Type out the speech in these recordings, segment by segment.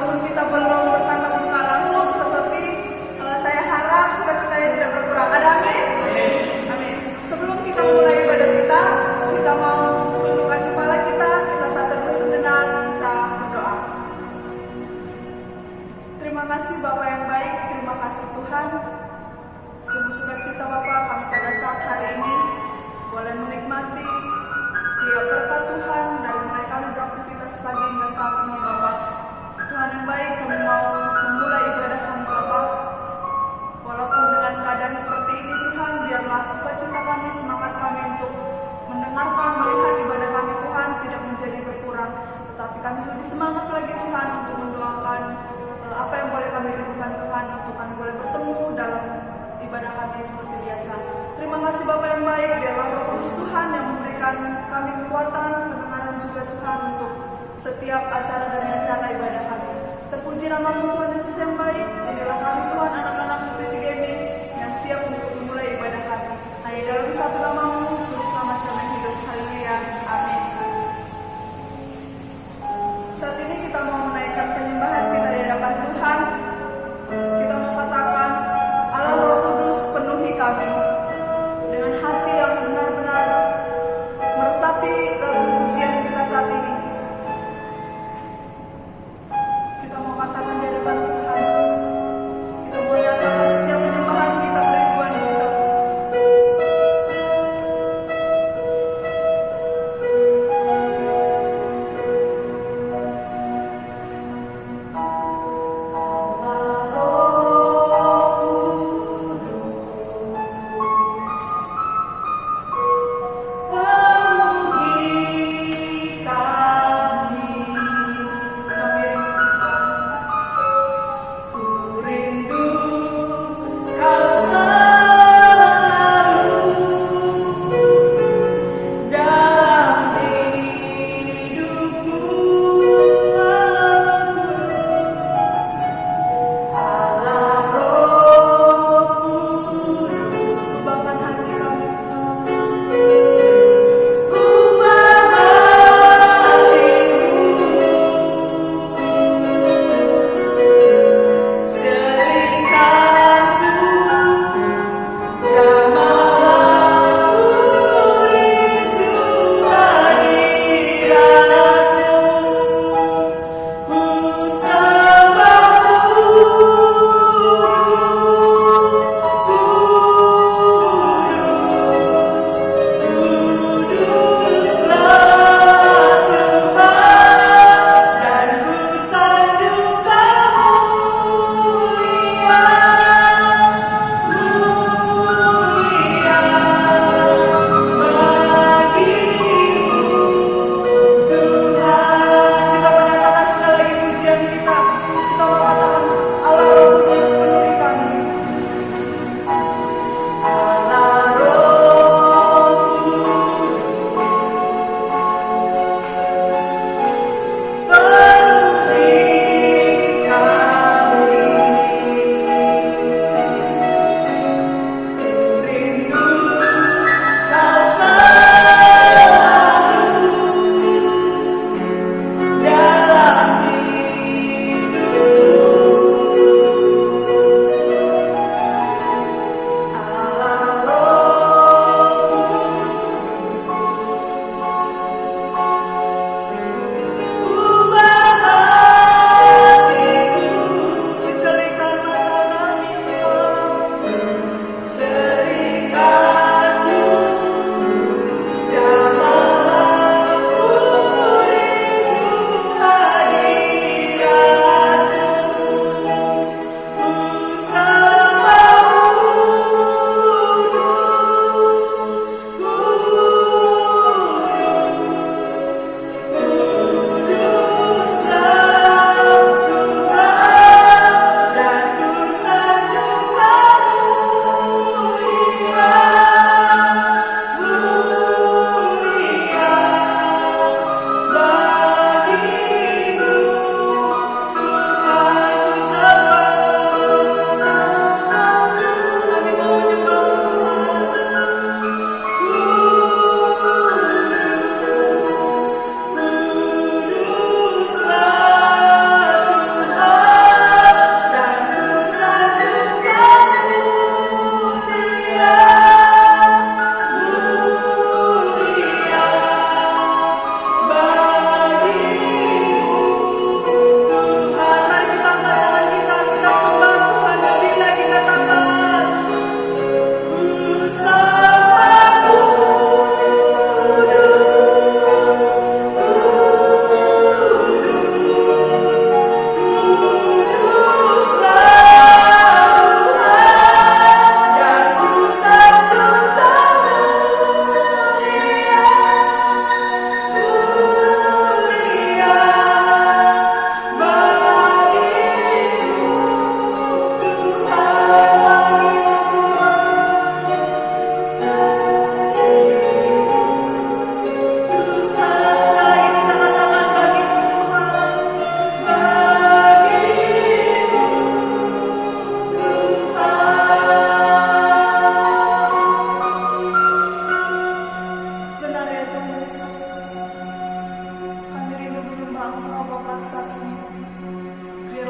walaupun kita belum bertatap muka langsung, tetapi saya harap sukacitanya tidak berkurang. Ada amin? Amin. Sebelum kita mulai ibadah kita mau tundukkan kepala kita saat teduh sejenak, kita berdoa. Terima kasih Bapa yang baik, terima kasih Tuhan. Sungguh sukacita Bapa kami pada saat hari ini boleh menikmati setiap berkat Tuhan dari mulai kami beraktivitas pagi hingga saat ini Bapa. Tuhan yang baik, kami mau memulai ibadah kami Bapa. Walaupun dengan keadaan seperti ini Tuhan, biarlah sukacita kami, semangat kami untuk mendengarkan, melihat ibadah kami Tuhan tidak menjadi berkurang, tetapi kami lebih semangat lagi Tuhan untuk mendoakan apa yang boleh kami rindukan Tuhan, untuk kami boleh bertemu dalam ibadah kami seperti biasa. Terima kasih Bapa yang baik, biarlah Roh Kudus Tuhan yang memberikan kami kekuatan, pendengaran juga Tuhan untuk setiap acara dan rencana ibadah kami. Terpuji nama-Mu Tuhan Yesus yang baik, jadilah kami Tuhan anak-anak putri Tigemi yang siap untuk memulai ibadah kami. Hanya dalam satu nama-Mu, Juru Selamat kami hidup. Haleluya. Amin. Saat ini kita mau menaikkan penyembahan kita di hadapan Tuhan. Kita mau katakan, Allah Roh Kudus penuhi kami dengan hati yang benar-benar meresapi lagu pujian kita saat ini. Kita mau katakan di hadapan Tuhan, kita mau lihat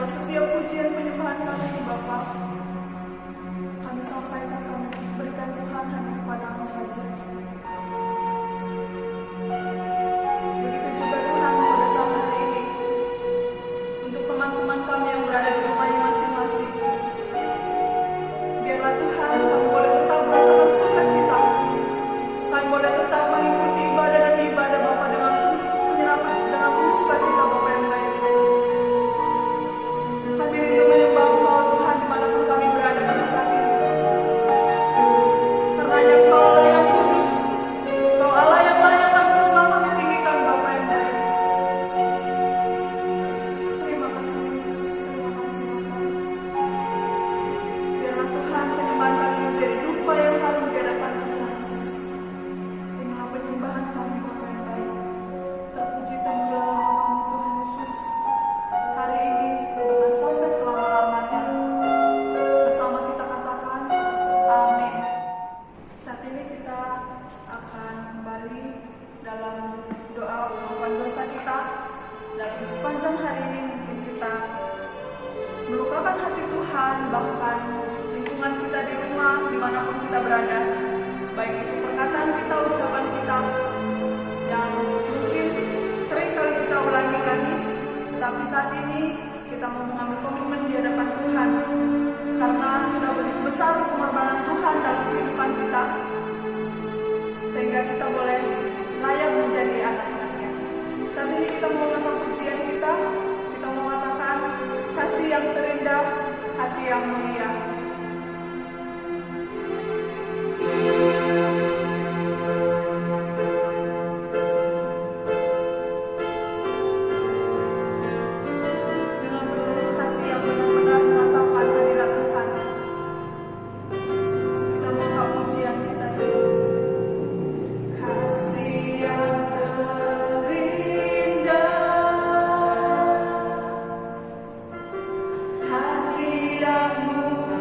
terimalah setiap pujian penyembahan kami Bapa. Kami sampaikan, kami berikan Tuhan hanya kepadamu saja. Begitu juga Tuhan pada saat hari ini, untuk teman-teman kami yang berada di rumahnya masing-masing, biarlah Tuhan kami boleh tetap merasakan sukacita, kami boleh tetap mengikuti ibadah demi ibadah Bapa dengan menyerahkan dengan penuh sukacita Bapa yang baik. Kami rindu menyembah Engkau Tuhan dimanapun kami berada pada saat ini. Karenanya Engkau Allah yang kudus, Engkau Allah yang layak kami sembah, kami tinggikan Bapa yang baik. Terima kasih Yesus, terima kasih Bapa. Biarlah Tuhan penyembahan kami menjadi dupa yang harum di hadapan Tuhan Yesus. Inilah penyembahan kami Bapa yang baik. Terpuji tembulan namamu Tuhan Yesus. Hari ini bahkan sampai selama-lamanya. Bersama kita katakan amin. Saat ini kita akan kembali dalam doa pengakuan dosa kita. Dalam sepanjang hari ini mungkin kita melukakan hati Tuhan, bahkan lingkungan kita di rumah, dimanapun kita berada, baik itu perkataan kita, ucapan kita, yang mungkin sering kali kita ulangi-ulangi, tapi saat ini kita mau mengambil komitmen di hadapan Tuhan, karena sudah begitu besar pengorbanan Tuhan dalam kehidupan kita, sehingga kita boleh layak menjadi anak-anaknya. Saat ini kita mau mengangkat pujian kita mau mengatakan kasih yang terindah, hati yang mulia. Dengan seluruh hati yang benar-benar merasakan hadirat Tuhan, kita buka pujian kita dulu. Kasih yang terindah, hati yang mulia.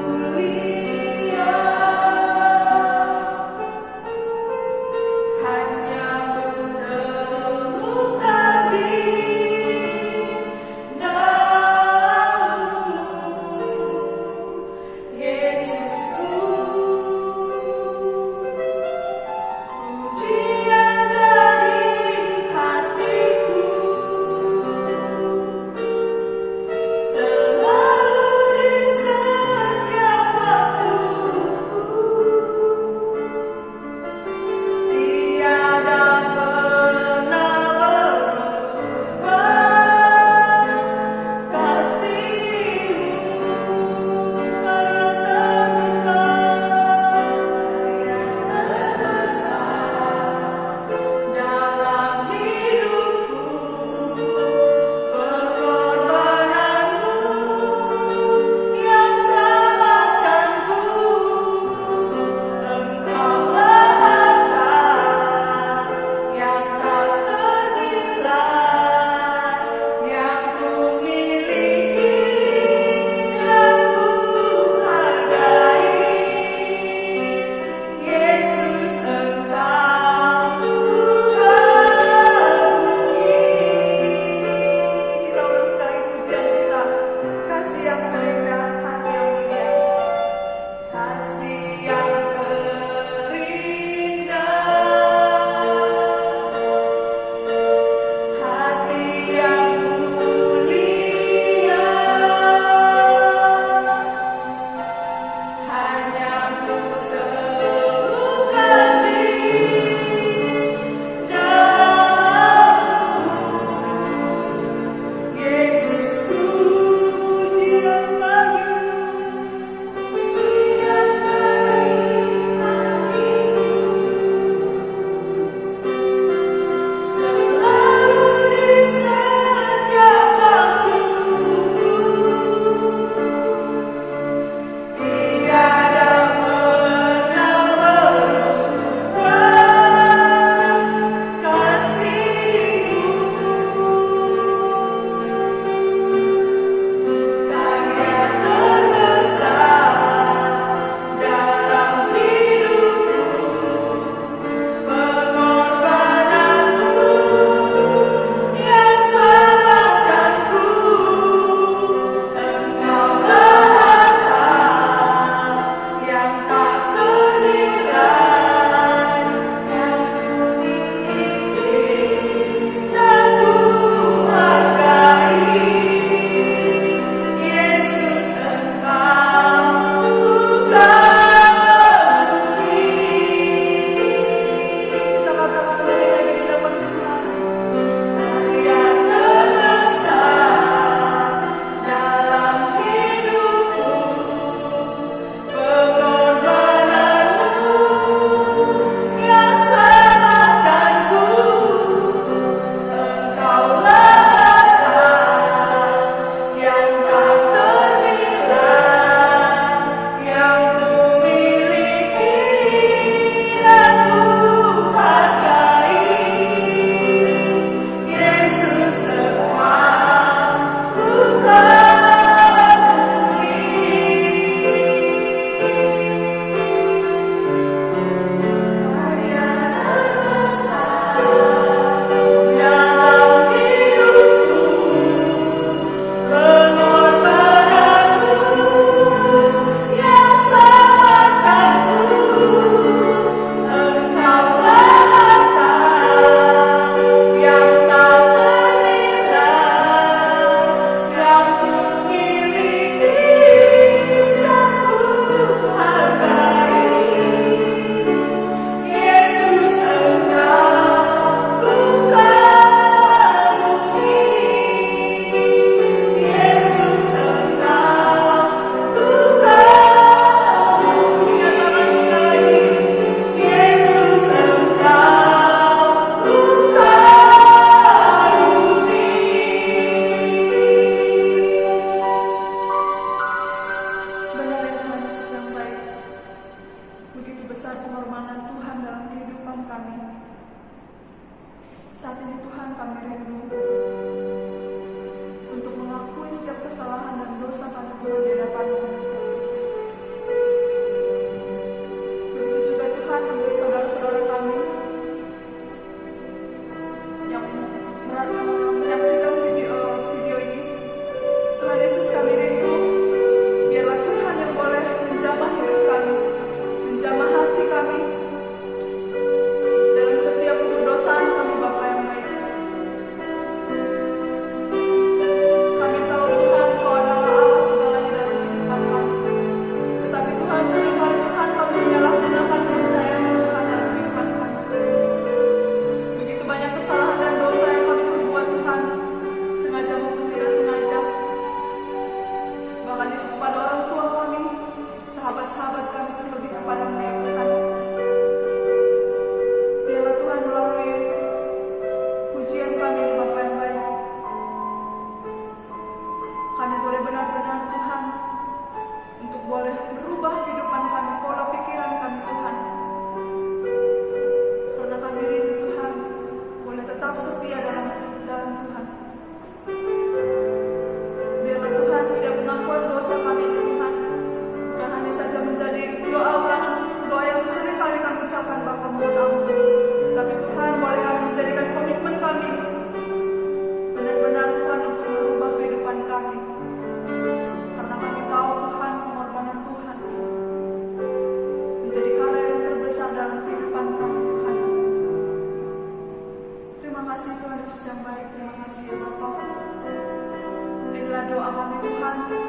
Tuhan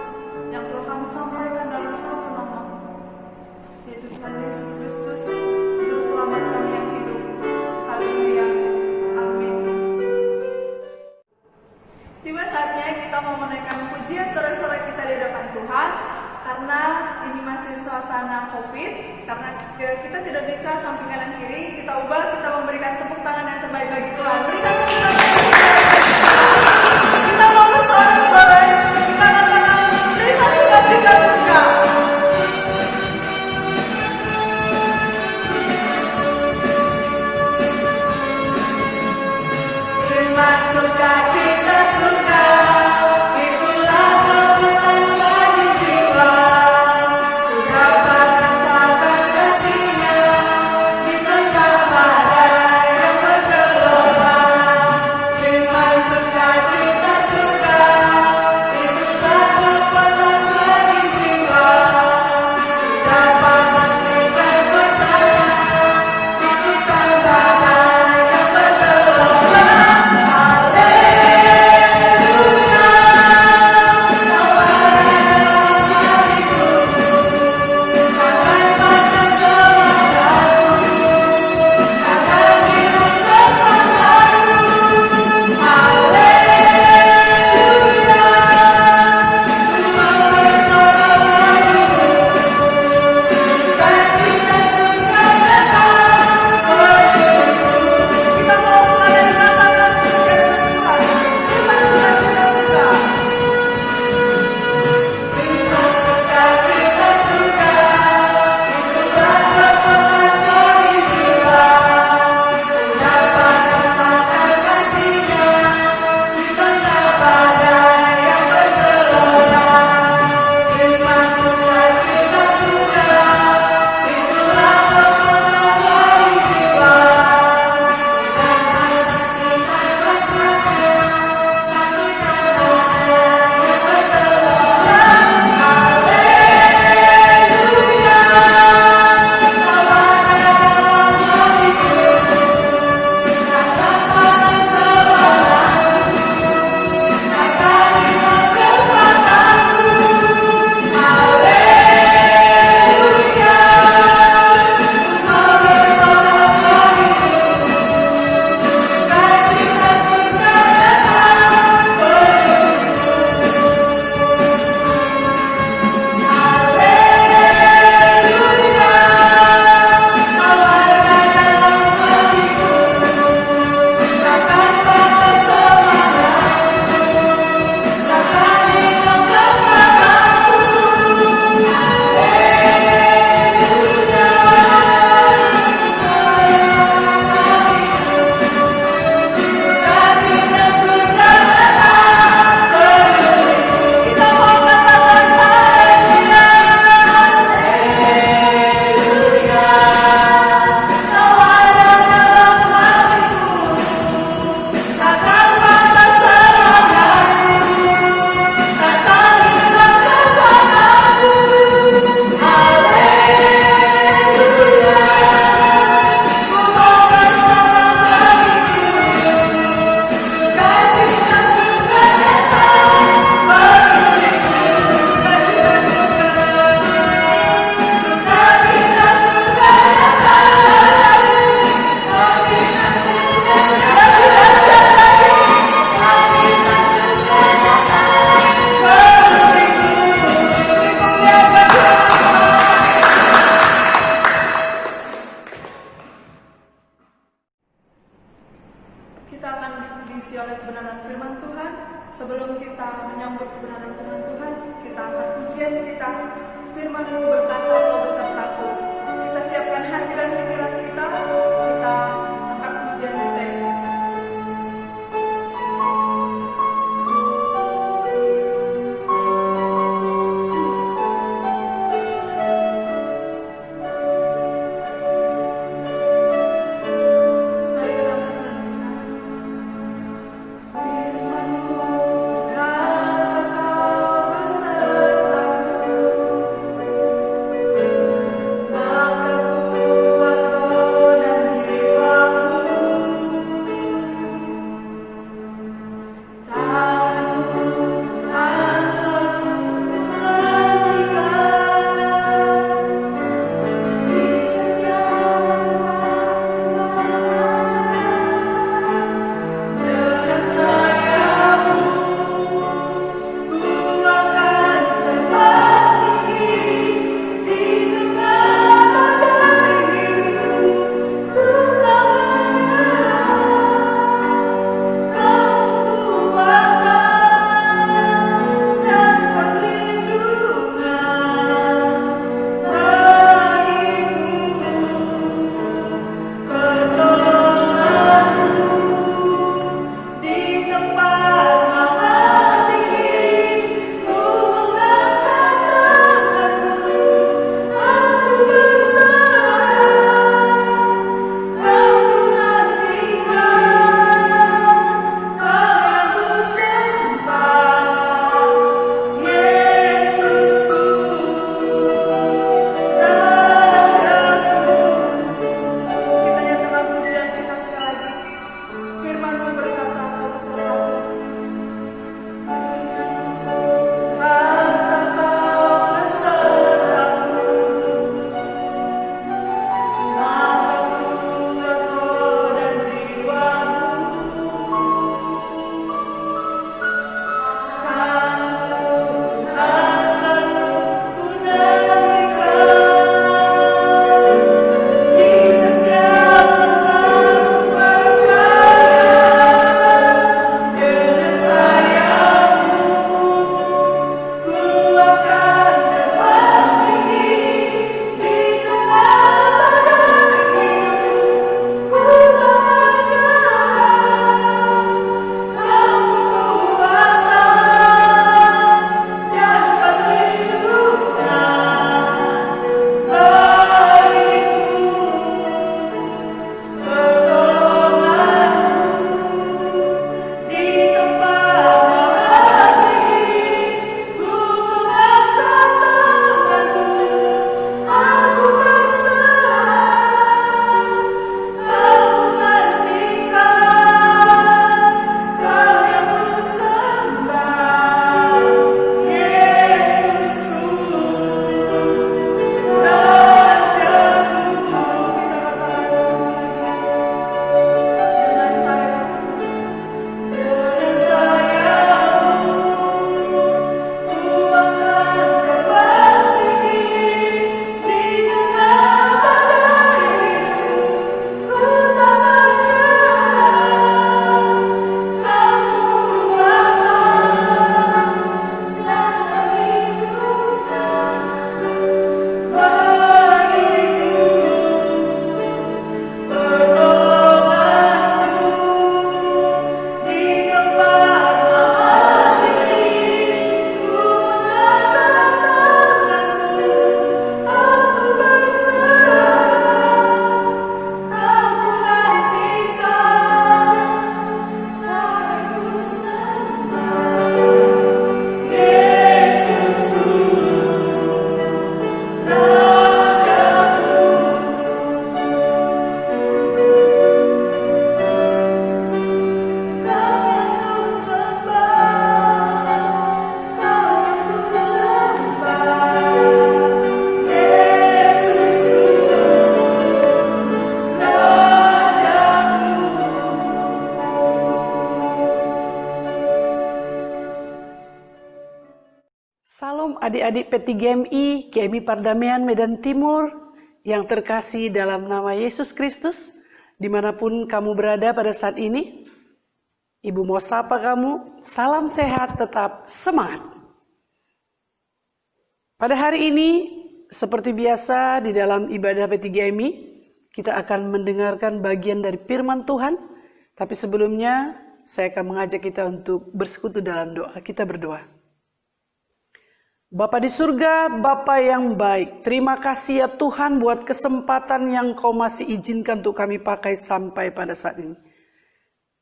yang telah kami sampaikan dalam satu nama, yaitu Tuhan Yesus Kristus, Juru Selamat kami yang hidup. Haleluya. Amin. Tiba saatnya kita mau menaikkan pujian sore-sore kita di hadapan Tuhan. Karena ini masih suasana COVID, karena kita tidak bisa samping kanan kiri, kita ubah, kita memberikan tepuk tangan yang terbaik bagi Tuhan. Berikan tepuk tangan yang terbaik bagi Tuhan. Kita mau bersorak-sorai, kita katakan terima sukacita surga. Terima sukacita surga. Salam adik-adik P3MI, GMI Pardamaian Medan Timur yang terkasih dalam nama Yesus Kristus, dimanapun kamu berada pada saat ini. Ibu mau sapa kamu, salam sehat, tetap semangat. Pada hari ini, seperti biasa di dalam ibadah P3MI, kita akan mendengarkan bagian dari firman Tuhan. Tapi sebelumnya, saya akan mengajak kita untuk bersekutu dalam doa. Kita berdoa. Bapa di surga, Bapa yang baik, terima kasih ya Tuhan buat kesempatan yang Kau masih izinkan untuk kami pakai sampai pada saat ini.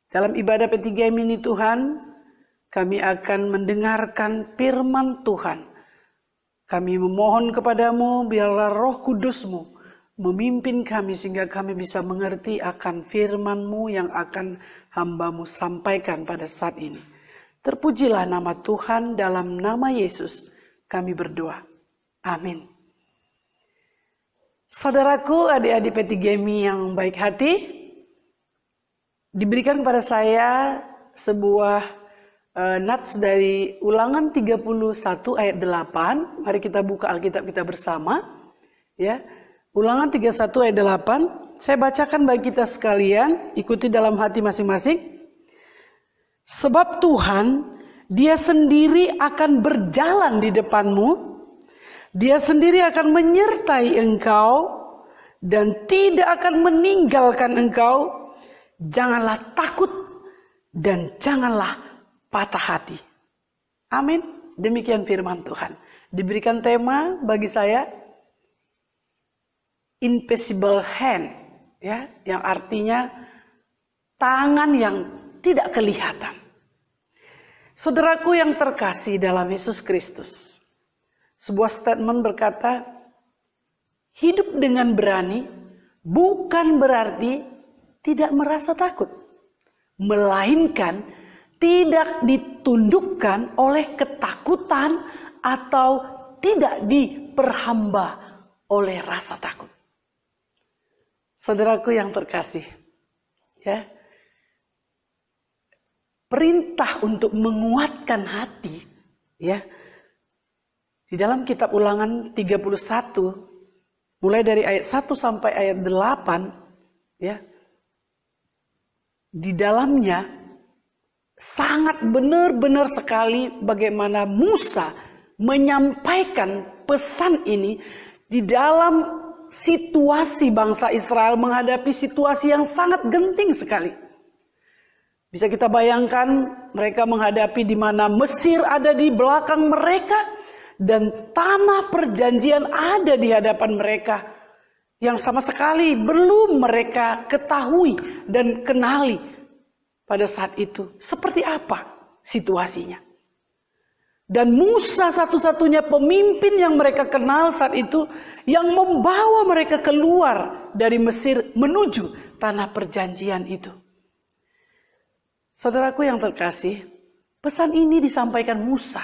Dalam ibadah P3MI ini Tuhan, kami akan mendengarkan firman Tuhan. Kami memohon kepadamu, biarlah Roh Kudus-Mu memimpin kami sehingga kami bisa mengerti akan firman-Mu yang akan hamba-Mu sampaikan pada saat ini. Terpujilah nama Tuhan, dalam nama Yesus kami berdoa. Amin. Saudaraku, adik-adik P3MI yang baik hati, diberikan kepada saya sebuah nats dari Ulangan 31 ayat 8. Mari kita buka Alkitab kita bersama. Ya, Ulangan 31 ayat 8. Saya bacakan bagi kita sekalian, ikuti dalam hati masing-masing. Sebab Tuhan, Dia sendiri akan berjalan di depanmu. Dia sendiri akan menyertai engkau dan tidak akan meninggalkan engkau. Janganlah takut dan janganlah patah hati. Amin. Demikian firman Tuhan. Diberikan tema bagi saya, invisible hand, ya, yang artinya tangan yang tidak kelihatan. Saudaraku yang terkasih dalam Yesus Kristus, sebuah statement berkata, hidup dengan berani bukan berarti tidak merasa takut, melainkan tidak ditundukkan oleh ketakutan atau tidak diperhamba oleh rasa takut. Saudaraku yang terkasih, ya, perintah untuk menguatkan hati, ya, di dalam kitab Ulangan 31, mulai dari ayat 1 sampai ayat 8, ya, di dalamnya sangat benar-benar sekali bagaimana Musa menyampaikan pesan ini di dalam situasi bangsa Israel menghadapi situasi yang sangat genting sekali. Bisa kita bayangkan mereka menghadapi di mana Mesir ada di belakang mereka dan tanah perjanjian ada di hadapan mereka yang sama sekali belum mereka ketahui dan kenali pada saat itu. Seperti apa situasinya? Dan Musa satu-satunya pemimpin yang mereka kenal saat itu yang membawa mereka keluar dari Mesir menuju tanah perjanjian itu. Saudaraku yang terkasih, pesan ini disampaikan Musa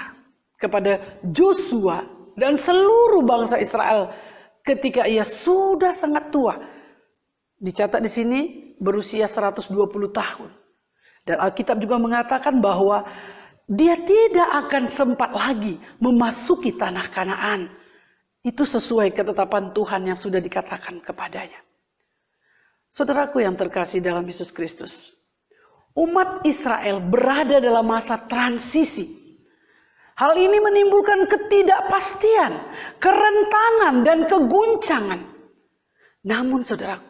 kepada Joshua dan seluruh bangsa Israel ketika ia sudah sangat tua. Dicatat di sini berusia 120 tahun. Dan Alkitab juga mengatakan bahwa dia tidak akan sempat lagi memasuki tanah Kanaan. Itu sesuai ketetapan Tuhan yang sudah dikatakan kepadanya. Saudaraku yang terkasih dalam Yesus Kristus, umat Israel berada dalam masa transisi. Hal ini menimbulkan ketidakpastian, kerentanan, dan keguncangan. Namun saudaraku,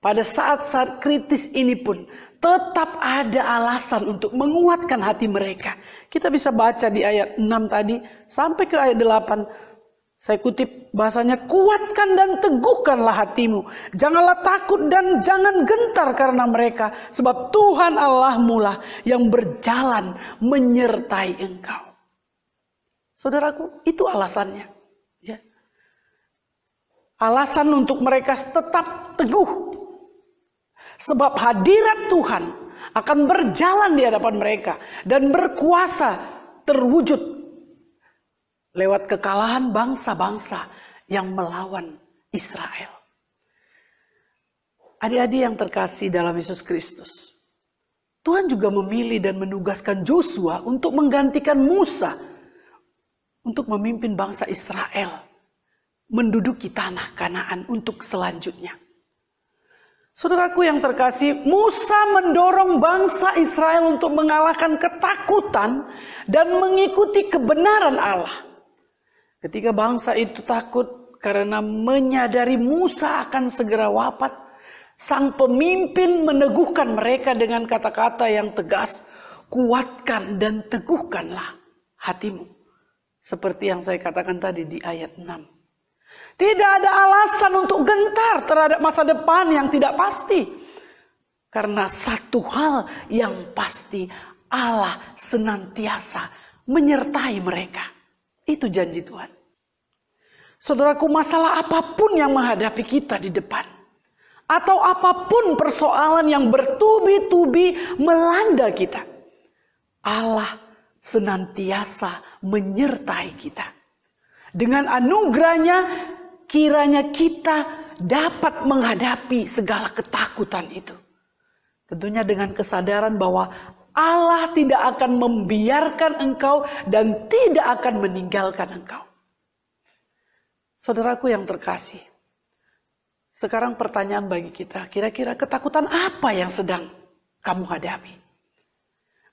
pada saat-saat kritis ini pun tetap ada alasan untuk menguatkan hati mereka. Kita bisa baca di ayat 6 tadi sampai ke ayat 8. Saya kutip bahasanya, kuatkan dan teguhkanlah hatimu. Janganlah takut dan jangan gentar karena mereka. Sebab Tuhan Allahmu lah yang berjalan menyertai engkau. Saudaraku, itu alasannya. Ya. Alasan untuk mereka tetap teguh. Sebab hadirat Tuhan akan berjalan di hadapan mereka. Dan berkuasa terwujud lewat kekalahan bangsa-bangsa yang melawan Israel. Adik-adik yang terkasih dalam Yesus Kristus, Tuhan juga memilih dan menugaskan Joshua untuk menggantikan Musa untuk memimpin bangsa Israel menduduki tanah Kanaan untuk selanjutnya. Saudaraku yang terkasih, Musa mendorong bangsa Israel untuk mengalahkan ketakutan dan mengikuti kebenaran Allah. Ketika bangsa itu takut karena menyadari Musa akan segera wafat, sang pemimpin meneguhkan mereka dengan kata-kata yang tegas, kuatkan dan teguhkanlah hatimu. Seperti yang saya katakan tadi di ayat 6. Tidak ada alasan untuk gentar terhadap masa depan yang tidak pasti. Karena satu hal yang pasti, Allah senantiasa menyertai mereka. Itu janji Tuhan. Saudaraku, masalah apapun yang menghadapi kita di depan, atau apapun persoalan yang bertubi-tubi melanda kita, Allah senantiasa menyertai kita. Dengan anugerahnya, kiranya kita dapat menghadapi segala ketakutan itu. Tentunya dengan kesadaran bahwa Allah tidak akan membiarkan engkau dan tidak akan meninggalkan engkau. Saudaraku yang terkasih, sekarang pertanyaan bagi kita, kira-kira ketakutan apa yang sedang kamu hadapi?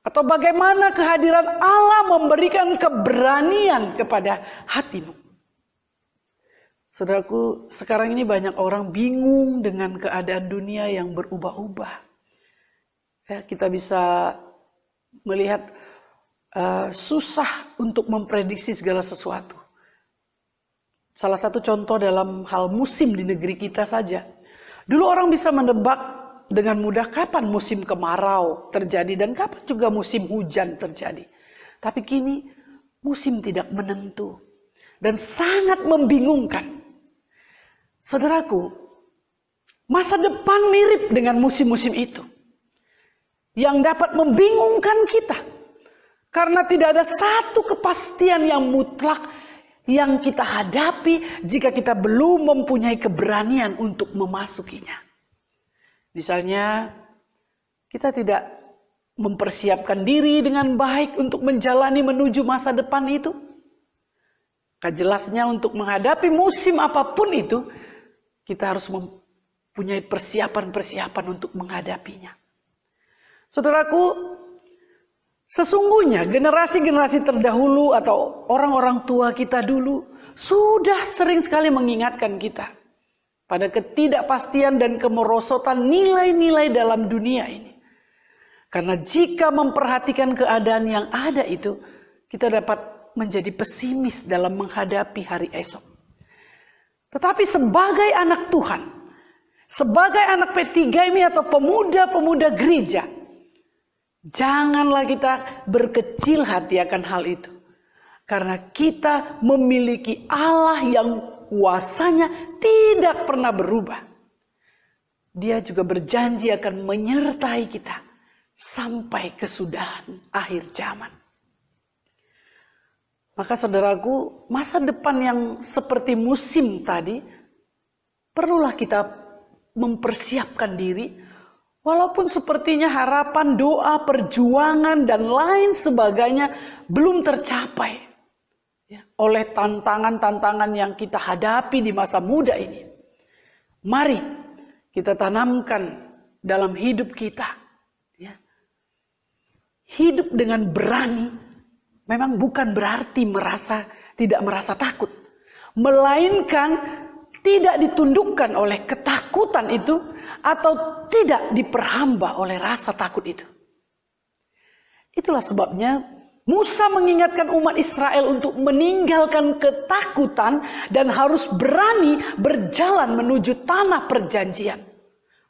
Atau bagaimana kehadiran Allah memberikan keberanian kepada hatimu? Saudaraku, sekarang ini banyak orang bingung dengan keadaan dunia yang berubah-ubah. Ya, kita bisa melihat susah untuk memprediksi segala sesuatu. Salah satu contoh dalam hal musim di negeri kita saja. Dulu orang bisa menebak dengan mudah kapan musim kemarau terjadi dan kapan juga musim hujan terjadi. Tapi kini musim tidak menentu dan sangat membingungkan. Saudaraku, masa depan mirip dengan musim-musim itu. Yang dapat membingungkan kita. Karena tidak ada satu kepastian yang mutlak yang kita hadapi jika kita belum mempunyai keberanian untuk memasukinya. Misalnya, kita tidak mempersiapkan diri dengan baik untuk menjalani menuju masa depan itu. Jelasnya untuk menghadapi musim apapun itu, kita harus mempunyai persiapan-persiapan untuk menghadapinya. Saudaraku, sesungguhnya generasi-generasi terdahulu atau orang-orang tua kita dulu sudah sering sekali mengingatkan kita pada ketidakpastian dan kemerosotan nilai-nilai dalam dunia ini. Karena jika memperhatikan keadaan yang ada itu, kita dapat menjadi pesimis dalam menghadapi hari esok. Tetapi sebagai anak Tuhan, sebagai anak P3M atau pemuda-pemuda gereja, janganlah kita berkecil hati akan hal itu. Karena kita memiliki Allah yang kuasanya tidak pernah berubah. Dia juga berjanji akan menyertai kita sampai kesudahan akhir zaman. Maka saudaraku, masa depan yang seperti musim tadi, perlulah kita mempersiapkan diri. Walaupun sepertinya harapan, doa, perjuangan, dan lain sebagainya belum tercapai oleh tantangan-tantangan yang kita hadapi di masa muda ini. Mari kita tanamkan dalam hidup kita. Hidup dengan berani memang bukan berarti tidak merasa takut. Melainkan tidak ditundukkan oleh ketakutan itu atau tidak diperhamba oleh rasa takut itu. Itulah sebabnya Musa mengingatkan umat Israel untuk meninggalkan ketakutan dan harus berani berjalan menuju tanah perjanjian.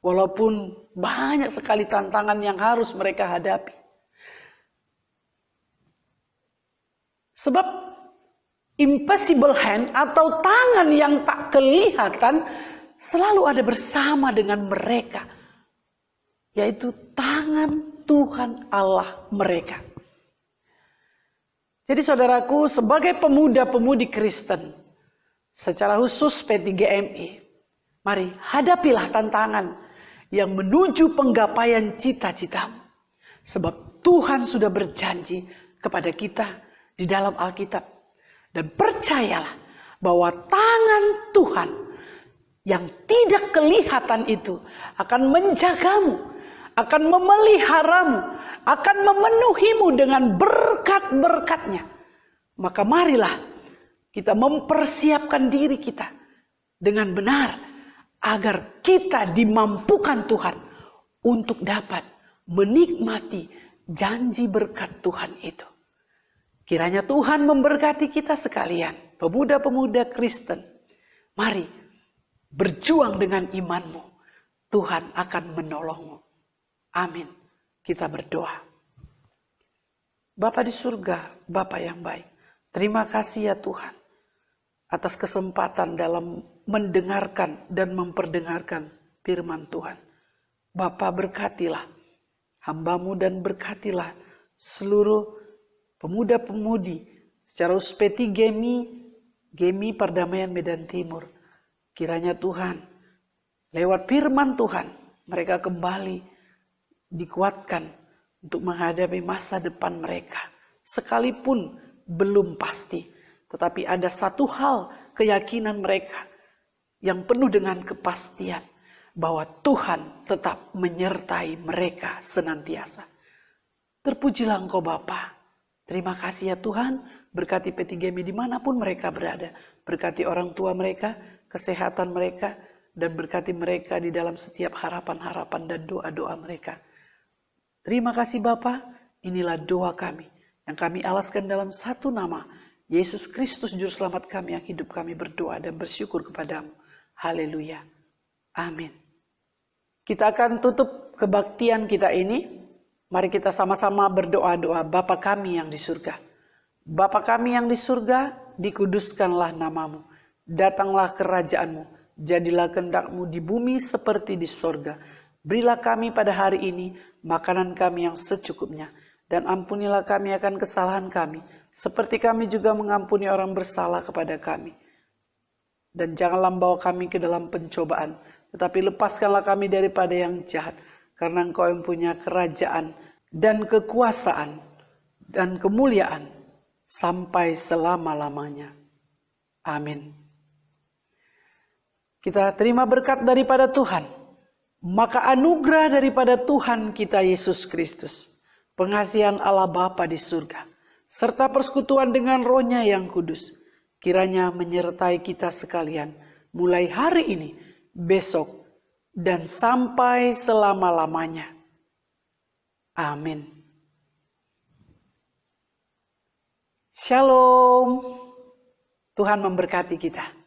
Walaupun banyak sekali tantangan yang harus mereka hadapi. Sebab invisible hand atau tangan yang tak kelihatan selalu ada bersama dengan mereka. Yaitu tangan Tuhan Allah mereka. Jadi saudaraku, sebagai pemuda-pemudi Kristen, secara khusus P3MI, mari hadapilah tantangan yang menuju penggapaian cita-citamu. Sebab Tuhan sudah berjanji kepada kita di dalam Alkitab. Dan percayalah bahwa tangan Tuhan yang tidak kelihatan itu akan menjagamu, akan memeliharamu, akan memenuhimu dengan berkat-berkatnya. Maka marilah kita mempersiapkan diri kita dengan benar agar kita dimampukan Tuhan untuk dapat menikmati janji berkat Tuhan itu. Kiranya Tuhan memberkati kita sekalian, pemuda-pemuda Kristen. Mari berjuang dengan imanmu. Tuhan akan menolongmu. Amin. Kita berdoa. Bapa di surga, Bapa yang baik. Terima kasih ya Tuhan atas kesempatan dalam mendengarkan dan memperdengarkan firman Tuhan. Bapa berkatilah hamba-Mu dan berkatilah seluruh pemuda-pemudi secara Uspeti Gemi Perdamaian Medan Timur. Kiranya Tuhan lewat firman Tuhan mereka kembali dikuatkan untuk menghadapi masa depan mereka. Sekalipun belum pasti, tetapi ada satu hal keyakinan mereka yang penuh dengan kepastian bahwa Tuhan tetap menyertai mereka senantiasa. Terpujilah Engkau Bapa. Terima kasih ya Tuhan, berkati P3GMI dimanapun mereka berada. Berkati orang tua mereka, kesehatan mereka, dan berkati mereka di dalam setiap harapan-harapan dan doa-doa mereka. Terima kasih Bapa, inilah doa kami yang kami alaskan dalam satu nama, Yesus Kristus Juru Selamat kami yang hidup, kami berdoa dan bersyukur kepadamu. Haleluya. Amin. Kita akan tutup kebaktian kita ini. Mari kita sama-sama berdoa-doa. Bapa kami yang di surga. Bapa kami yang di surga, dikuduskanlah namamu. Datanglah kerajaanmu. Jadilah kehendak-Mu di bumi seperti di sorga. Berilah kami pada hari ini makanan kami yang secukupnya. Dan ampunilah kami akan kesalahan kami, seperti kami juga mengampuni orang bersalah kepada kami. Dan janganlah membawa kami ke dalam pencobaan, tetapi lepaskanlah kami daripada yang jahat. Karena Engkau yang punya kerajaan dan kekuasaan dan kemuliaan sampai selama-lamanya. Amin. Kita terima berkat daripada Tuhan. Maka anugerah daripada Tuhan kita Yesus Kristus, pengasihan Allah Bapa di surga, serta persekutuan dengan Roh-Nya yang kudus, kiranya menyertai kita sekalian, mulai hari ini, besok, dan sampai selama-lamanya. Amin. Shalom. Tuhan memberkati kita.